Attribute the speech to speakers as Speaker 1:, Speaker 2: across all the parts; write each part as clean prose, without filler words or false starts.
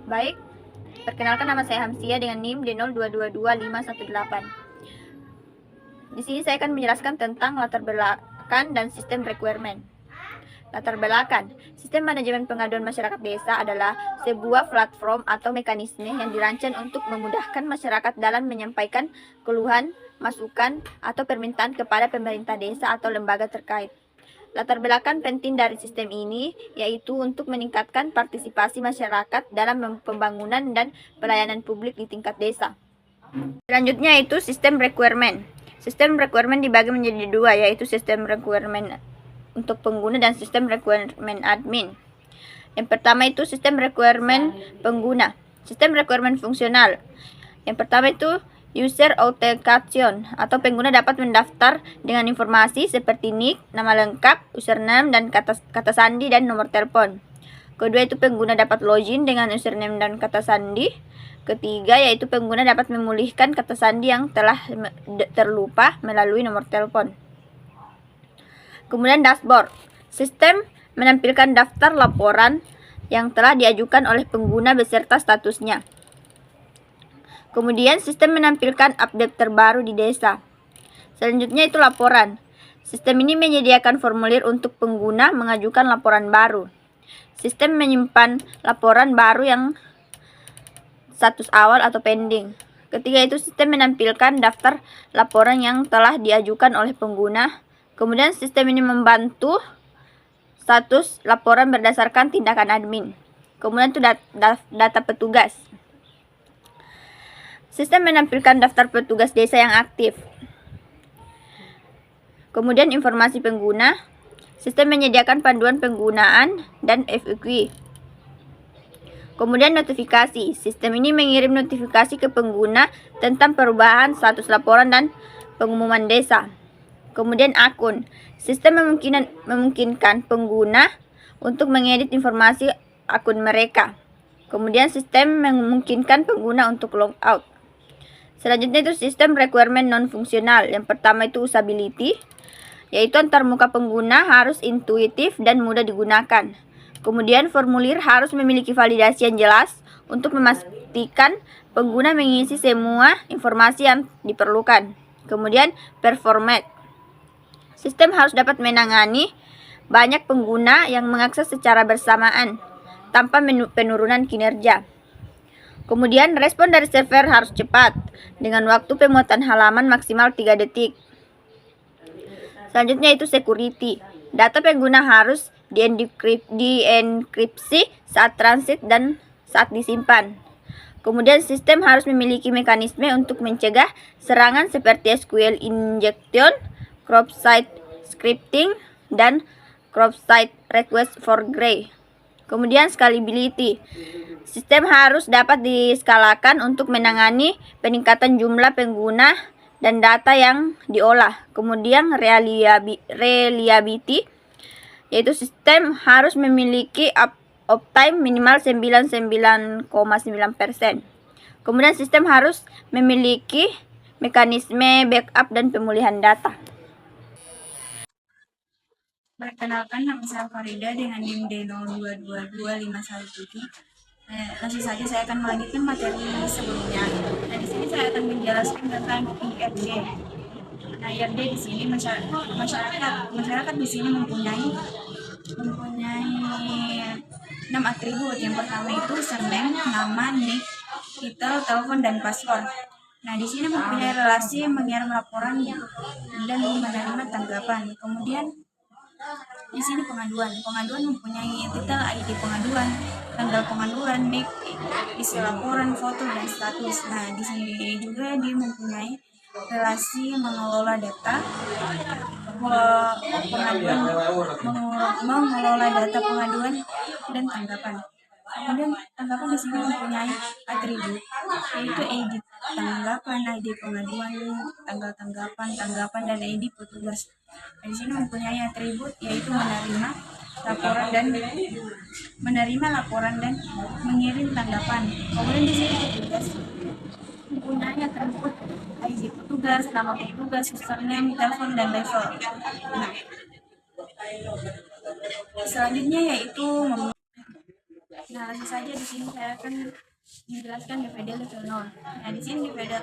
Speaker 1: Baik, perkenalkan nama saya Hamsia dengan NIM D02222518. Di sini saya akan menjelaskan tentang latar belakang dan sistem requirement. Latar belakang, sistem manajemen pengaduan masyarakat desa adalah sebuah platform atau mekanisme yang dirancang untuk memudahkan masyarakat dalam menyampaikan keluhan, masukan, atau permintaan kepada pemerintah desa atau lembaga terkait. Latar belakang penting dari sistem ini yaitu untuk meningkatkan partisipasi masyarakat dalam pembangunan dan pelayanan publik di tingkat desa. Selanjutnya yaitu sistem requirement. Sistem requirement dibagi menjadi dua, yaitu sistem requirement untuk pengguna dan sistem requirement admin. Yang pertama itu sistem requirement pengguna. Sistem requirement fungsional. Yang pertama itu user authentication atau pengguna dapat mendaftar dengan informasi seperti nick, nama lengkap, username dan kata sandi dan nomor telepon. Kedua itu pengguna dapat login dengan username dan kata sandi. Ketiga yaitu pengguna dapat memulihkan kata sandi yang telah terlupa melalui nomor telepon. Kemudian dashboard. Sistem menampilkan daftar laporan yang telah diajukan oleh pengguna beserta statusnya. Kemudian sistem menampilkan update terbaru di desa. Selanjutnya itu laporan. Sistem ini menyediakan formulir untuk pengguna mengajukan laporan baru. Sistem menyimpan laporan baru yang status awal atau pending. Ketiga itu sistem menampilkan daftar laporan yang telah diajukan oleh pengguna. Kemudian sistem ini membantu status laporan berdasarkan tindakan admin. Kemudian itu data petugas. Sistem menampilkan daftar petugas desa yang aktif. Kemudian informasi pengguna. Sistem menyediakan panduan penggunaan dan FAQ. Kemudian notifikasi. Sistem ini mengirim notifikasi ke pengguna tentang perubahan status laporan dan pengumuman desa. Kemudian akun. Sistem memungkinkan pengguna untuk mengedit informasi akun mereka. Kemudian sistem memungkinkan pengguna untuk logout. Selanjutnya itu sistem requirement non-fungsional. Yang pertama itu usability, yaitu antarmuka pengguna harus intuitif dan mudah digunakan. Kemudian formulir harus memiliki validasi yang jelas untuk memastikan pengguna mengisi semua informasi yang diperlukan. Kemudian performance. Sistem harus dapat menangani banyak pengguna yang mengakses secara bersamaan tanpa penurunan kinerja. Kemudian respon dari server harus cepat dengan waktu pemuatan halaman maksimal 3 detik. Selanjutnya itu security. Data pengguna harus dienkripsi saat transit dan saat disimpan. Kemudian sistem harus memiliki mekanisme untuk mencegah serangan seperti SQL injection, cross-site scripting, dan cross-site request for grey. Kemudian scalability. Sistem harus dapat diskalakan untuk menangani peningkatan jumlah pengguna dan data yang diolah. Kemudian reliability, yaitu sistem harus memiliki uptime minimal 99,9%. Kemudian sistem harus memiliki mekanisme backup dan pemulihan data.
Speaker 2: Perkenalkan, nama saya Farida dengan NIM D02222517. Langsung saja saya akan melanjutkan materi sebelumnya. Nah, di sini saya akan menjelaskan tentang IRD. Nah, IRD di sini masyarakat di sini mempunyai 6 atribut. Yang pertama itu surname, nama, nick, titel, telepon, dan password. Nah, di sini mempunyai relasi mengirim laporan dan menerima tanggapan. Kemudian di sini pengaduan mempunyai titel, ID pengaduan, tanggal pengaduan, nick, isi laporan, foto, dan status. Nah, di sini juga dia mempunyai relasi mengelola data pengaduan, mengelola data pengaduan dan tanggapan. Kemudian tanggapan di sini mempunyai atribut, yaitu ID tanggapan, ID pengaduan, tanggal tanggapan, dan ID petugas. Nah, di sini mempunyai atribut, yaitu menerima laporan dan mengirim tanggapan. Kemudian di sini petugas mempunyai atribut ID petugas, nama petugas, username, telepon, dan level. Nah, Selanjutnya yaitu nah, langsung saja di sini saya akan menjelaskan DPD level 0. Nah, di sini DPD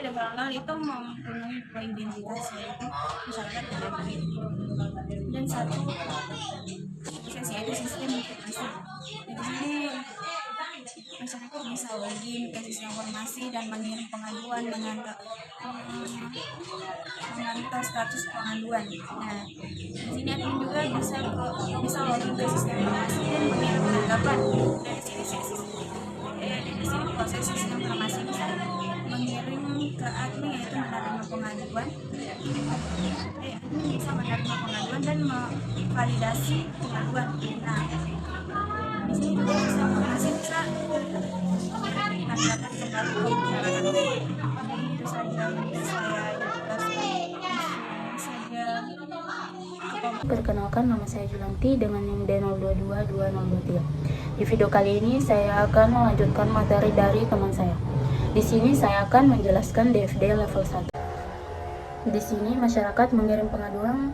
Speaker 2: level 0 itu mempunyai dua identitas, yaitu masyarakat dan admin. Dan satu akses yaitu sistem informasi. Di sini masyarakat bisa login ke sistem informasi dan mengirim pengaduan memantau status pengaduan. Nah, di sini admin juga bisa login ke sistem informasi dan mengirim tanggapan. Nah, di sini proses sistem informasi bisa mengirim ke admin, yaitu menerima pengaduan. Admin bisa menerima pengaduan dan memvalidasi pengaduan. Nah, di sini juga bisa informasi bisa dikatakan kembali ke masyarakat. Jadi itu saja yang bisa saya jelaskan. Saja.
Speaker 3: Perkenalkan, nama saya Julanti dengan NIM D022223. Di video kali ini saya akan melanjutkan materi dari teman saya. Di sini saya akan menjelaskan DFD level 1. Di sini masyarakat mengirim pengaduan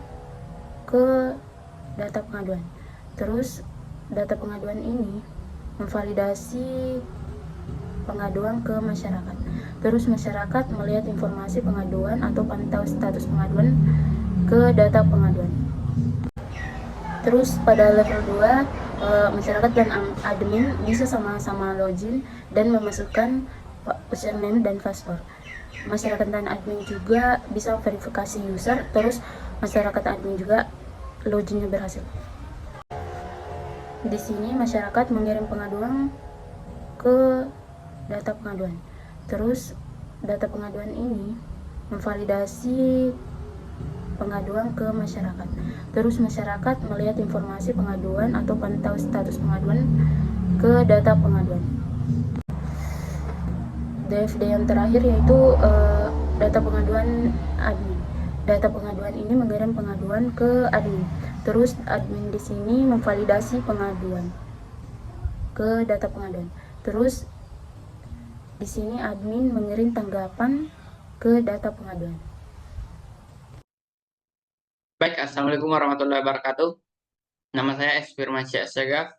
Speaker 3: ke data pengaduan. Terus data pengaduan ini memvalidasi pengaduan ke masyarakat. Terus masyarakat melihat informasi pengaduan atau pantau status pengaduan ke data pengaduan. Terus pada level 2, masyarakat dan admin bisa sama-sama login dan memasukkan username dan password. Masyarakat dan admin juga bisa verifikasi user, terus masyarakat dan admin juga loginnya berhasil. Di sini masyarakat mengirim pengaduan ke data pengaduan. Terus data pengaduan ini memvalidasi pengaduan ke masyarakat. Terus masyarakat melihat informasi pengaduan atau pantau status pengaduan ke data pengaduan. DFD yang terakhir yaitu data pengaduan admin. Data pengaduan ini mengirim pengaduan ke admin. Terus admin di sini memvalidasi pengaduan ke data pengaduan. Terus di sini admin mengirim tanggapan ke data pengaduan.
Speaker 4: Baik, Assalamualaikum warahmatullahi wabarakatuh. Nama saya S. Firmansyah Syagaf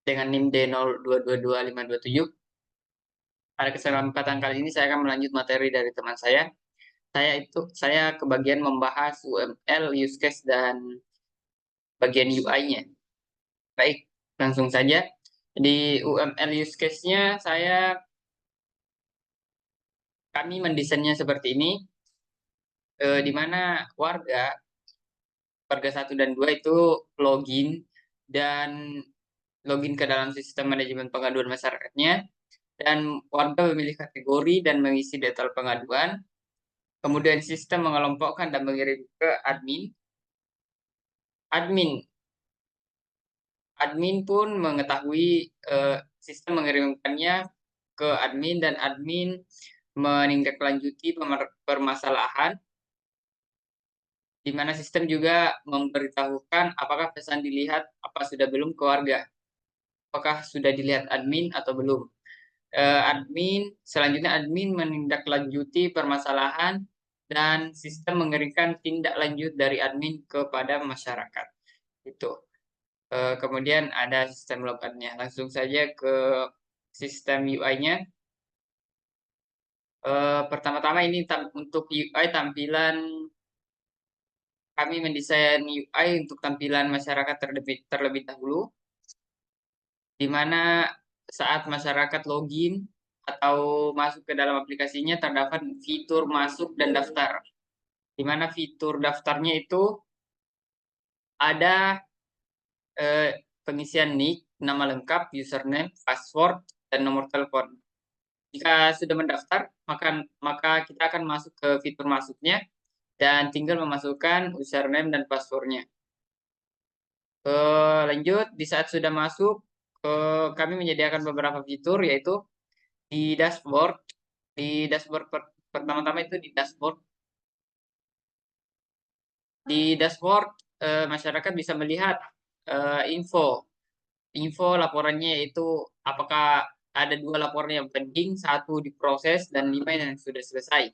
Speaker 4: dengan NIM D02222527. Pada kesempatan kali ini saya akan melanjut materi dari teman saya. Saya kebagian membahas UML, use case, dan bagian UI-nya. Baik, langsung saja. Di UML use case-nya kami mendesainnya seperti ini, di mana warga 1 dan 2 itu login ke dalam sistem manajemen pengaduan masyarakatnya, dan warga memilih kategori dan mengisi detail pengaduan. Kemudian sistem mengelompokkan dan mengirim ke admin. Admin pun mengetahui sistem mengirimkannya ke admin, dan admin menindaklanjuti permasalahan, di mana sistem juga memberitahukan apakah pesan dilihat apa sudah belum ke warga, apakah sudah dilihat admin atau belum. Selanjutnya admin menindaklanjuti permasalahan dan sistem mengirimkan tindak lanjut dari admin kepada masyarakat. Itu. Kemudian ada sistem logatnya. Langsung saja ke sistem UI-nya. Pertama-tama ini untuk UI tampilan. Kami mendesain UI untuk tampilan masyarakat terlebih dahulu, di mana saat masyarakat login atau masuk ke dalam aplikasinya terdapat fitur masuk dan daftar, di mana fitur daftarnya itu ada pengisian nick, nama lengkap, username, password, dan nomor telepon. Jika sudah mendaftar, maka kita akan masuk ke fitur masuknya dan tinggal memasukkan username dan passwordnya. Lanjut, di saat sudah masuk, kami menyediakan beberapa fitur, yaitu di dashboard. Pertama-tama itu di dashboard. Di dashboard, masyarakat bisa melihat info laporannya, yaitu apakah ada 2 laporan yang pending, 1 diproses, dan 5 yang sudah selesai.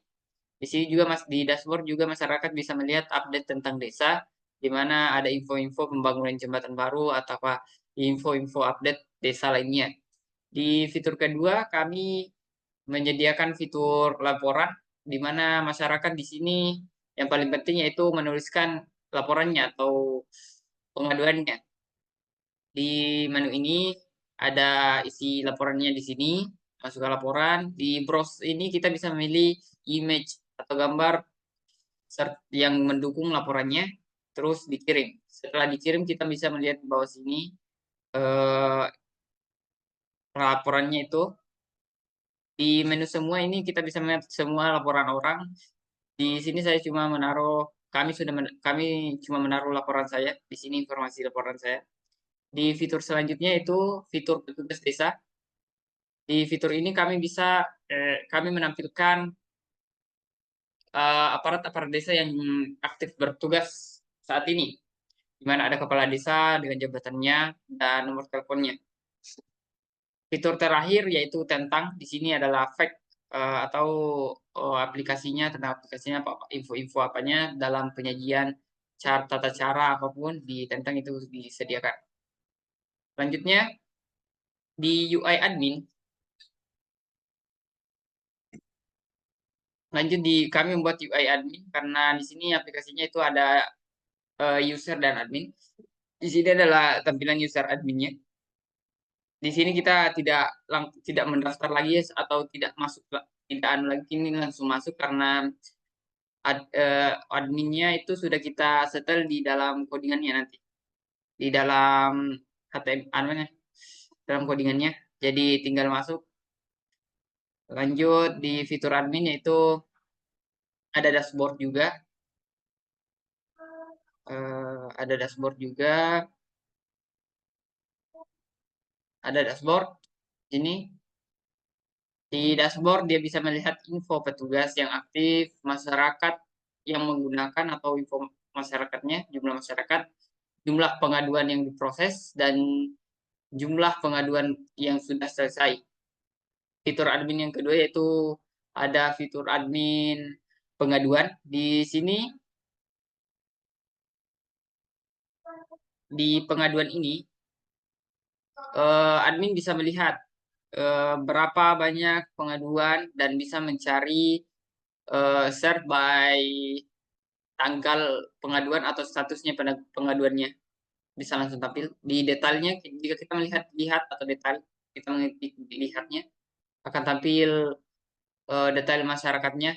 Speaker 4: Di sini juga di dashboard juga masyarakat bisa melihat update tentang desa, di mana ada info-info pembangunan jembatan baru atau info-info update desa lainnya. Di fitur kedua, kami menyediakan fitur laporan, di mana masyarakat di sini yang paling penting yaitu menuliskan laporannya atau pengaduannya. Di menu ini ada isi laporannya di sini, masukkan laporan. Di browse ini kita bisa memilih image atau gambar yang mendukung laporannya, terus dikirim. Setelah dikirim, kita bisa melihat di bawah sini eh, laporannya itu. Di menu semua ini kita bisa melihat semua laporan orang. Di sini saya cuma menaruh, kami cuma menaruh laporan saya. Di sini informasi laporan saya. Di fitur selanjutnya itu fitur petugas desa. Di fitur ini kami menampilkan aparat-aparat desa yang aktif bertugas saat ini, di mana ada kepala desa dengan jabatannya dan nomor teleponnya. Fitur terakhir yaitu tentang di sini adalah fact atau aplikasinya, tentang aplikasinya apa info-info apanya dalam penyajian tata cara apapun di tentang itu disediakan. Selanjutnya di UI admin, kami membuat UI admin karena di sini aplikasinya itu ada user dan admin. Di sini adalah tampilan user adminnya. Di sini kita tidak mendaftar lagi atau tidak masuk, tidak anu lagi, ini langsung masuk karena adminnya itu sudah kita setel di dalam codingannya nanti, di dalam HTML dalam codingannya. Jadi tinggal masuk. Lanjut di fitur admin yaitu ada dashboard juga. Ada dashboard juga. Ada dashboard ini. Di dashboard dia bisa melihat info petugas yang aktif, masyarakat yang menggunakan atau info masyarakatnya, jumlah masyarakat, jumlah pengaduan yang diproses, dan jumlah pengaduan yang sudah selesai. Fitur admin yang kedua yaitu ada fitur admin pengaduan. Di sini, di pengaduan ini, admin bisa melihat berapa banyak pengaduan dan bisa mencari search by tanggal pengaduan atau statusnya pengaduannya, bisa langsung tampil. Di detailnya, jika kita lihat atau detail, kita melihatnya akan tampil detail masyarakatnya,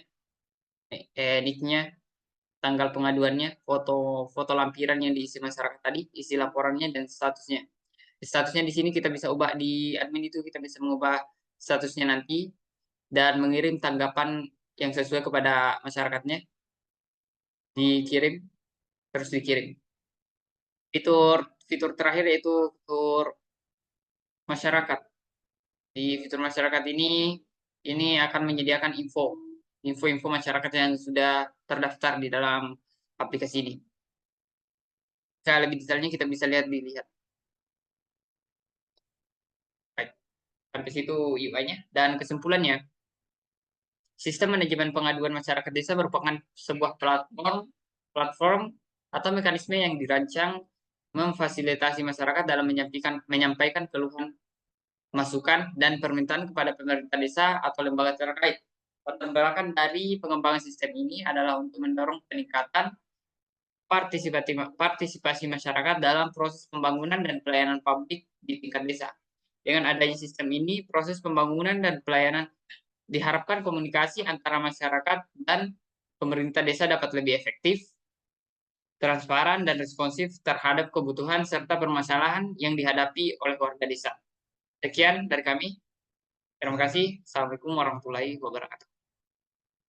Speaker 4: nicknya, tanggal pengaduannya, foto lampiran yang diisi masyarakat tadi, isi laporannya, dan statusnya. Statusnya di sini kita bisa ubah, di admin itu kita bisa mengubah statusnya nanti dan mengirim tanggapan yang sesuai kepada masyarakatnya. Dikirim, terus dikirim. Fitur terakhir yaitu fitur masyarakat. Di fitur masyarakat ini akan menyediakan info masyarakat yang sudah terdaftar di dalam aplikasi ini. Jika lebih detailnya kita bisa dilihat. Baik, sampai situ UI-nya. Dan kesimpulannya, sistem manajemen pengaduan masyarakat desa merupakan sebuah platform atau mekanisme yang dirancang memfasilitasi masyarakat dalam menyampaikan keluhan, masukan, dan permintaan kepada pemerintah desa atau lembaga terkait. Latar belakang dari pengembangan sistem ini adalah untuk mendorong peningkatan partisipasi masyarakat dalam proses pembangunan dan pelayanan publik di tingkat desa. Dengan adanya sistem ini, proses pembangunan dan pelayanan diharapkan komunikasi antara masyarakat dan pemerintah desa dapat lebih efektif, transparan, dan responsif terhadap kebutuhan serta permasalahan yang dihadapi oleh warga desa. Sekian dari kami. Terima kasih. Assalamualaikum warahmatullahi wabarakatuh.